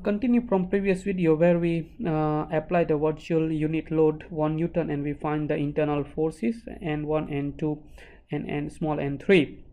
continue from previous video where we apply the virtual unit load 1 Newton and we find the internal forces N1, N2 and small n3.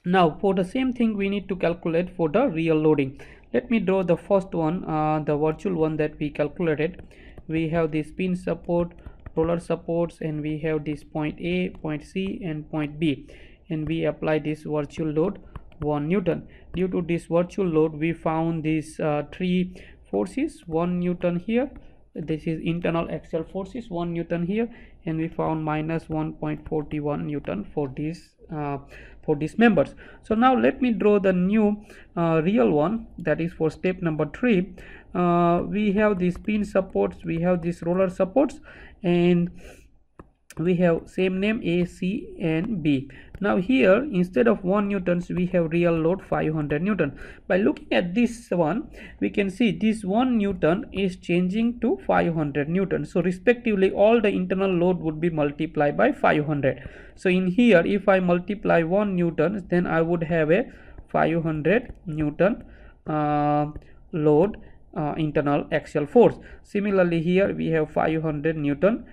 Now for the same thing we need to calculate for the real loading. Let me draw the first one, the virtual one that we calculated. We have this pin support, roller supports, and we have this point A, point C and point B, and we apply this virtual load 1 Newton. Due to this virtual load we found these three forces, 1 Newton here, this is internal axial forces, 1 Newton here, and we found minus 1.41 Newton for these members. So now let me draw the new real one, that is for step number 3. We have these pin supports, we have these roller supports, and we have same name A, C and B. Now here instead of 1 newtons we have real load 500 Newton. By looking at this one we can see this 1 Newton is changing to 500 Newton. So respectively all the internal load would be multiplied by 500. So in here if I multiply 1 Newton then I would have a 500 Newton load internal axial force. Similarly here we have 500 Newton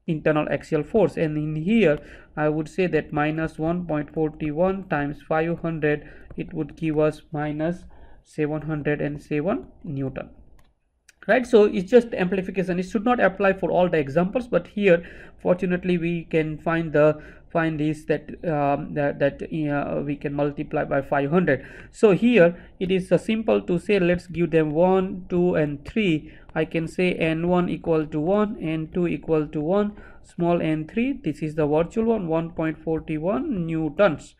internal axial force, and in here I would say that minus 1.41 times 500, it would give us minus 707 Newton, right? So it's just amplification. It should not apply for all the examples, but here fortunately we can find this that we can multiply by 500. So here it is simple to say, let's give them 1, 2 and 3. I can say n1 equal to 1, n2 equal to 1, small n3, this is the virtual one, 1.41 newtons.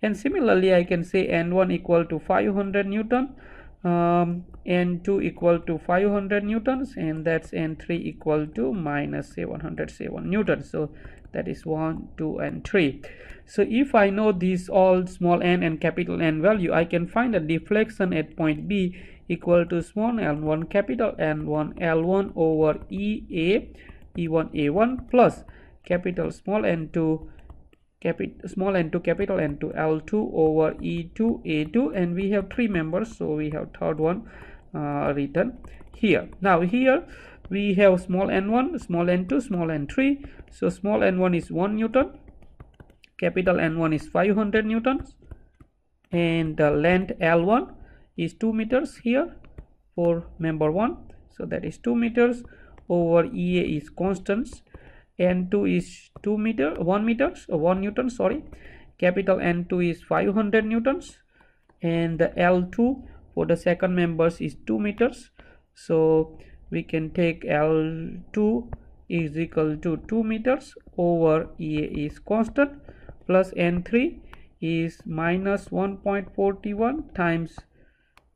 And similarly I can say n1 equal to 500 Newton, n2 equal to 500 newtons, and that's n3 equal to minus 707 newtons. So that is 1, 2 and 3. So if I know these all small n and capital N value, I can find a deflection at point B equal to small n1 capital N1 L1 over EA E1 A1 plus capital small n2 small n2 capital N2 L2 over E2 A2, and we have 3 members, so we have third one written here. Now here we have small n1, small n2, small n3. So small n1 is 1 Newton, capital N1 is 500 Newtons, and the length L1 is 2 meters here for member 1, so that is 2 meters over EA is constants, N2 is 1 Newton, sorry, capital N2 is 500 Newtons, and the L2 for the second members is 2 meters. So we can take L2 is equal to 2 meters over EA is constant plus N3 is minus 1.41 times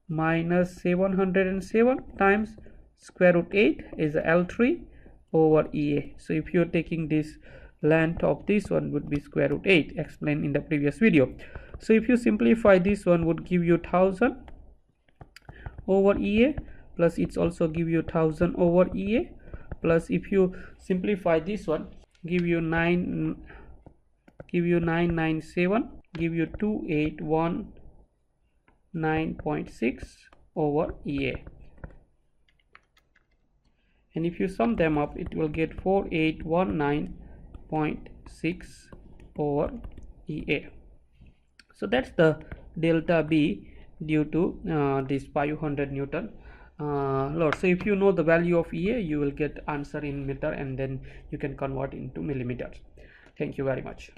minus 707 times square root 8 is L3 over EA. So if you're taking this length of this one would be square root 8, explained in the previous video. So if you simplify this one would give you 1000 over EA, plus it's also give you 1000 over EA, plus if you simplify this one give you 997, give you 2819.6 over EA, and if you sum them up it will get 4819.6 over EA. So that's the delta B due to this 500 Newton load. So if you know the value of EA you will get answer in meter, and then you can convert into millimeters. Thank you very much.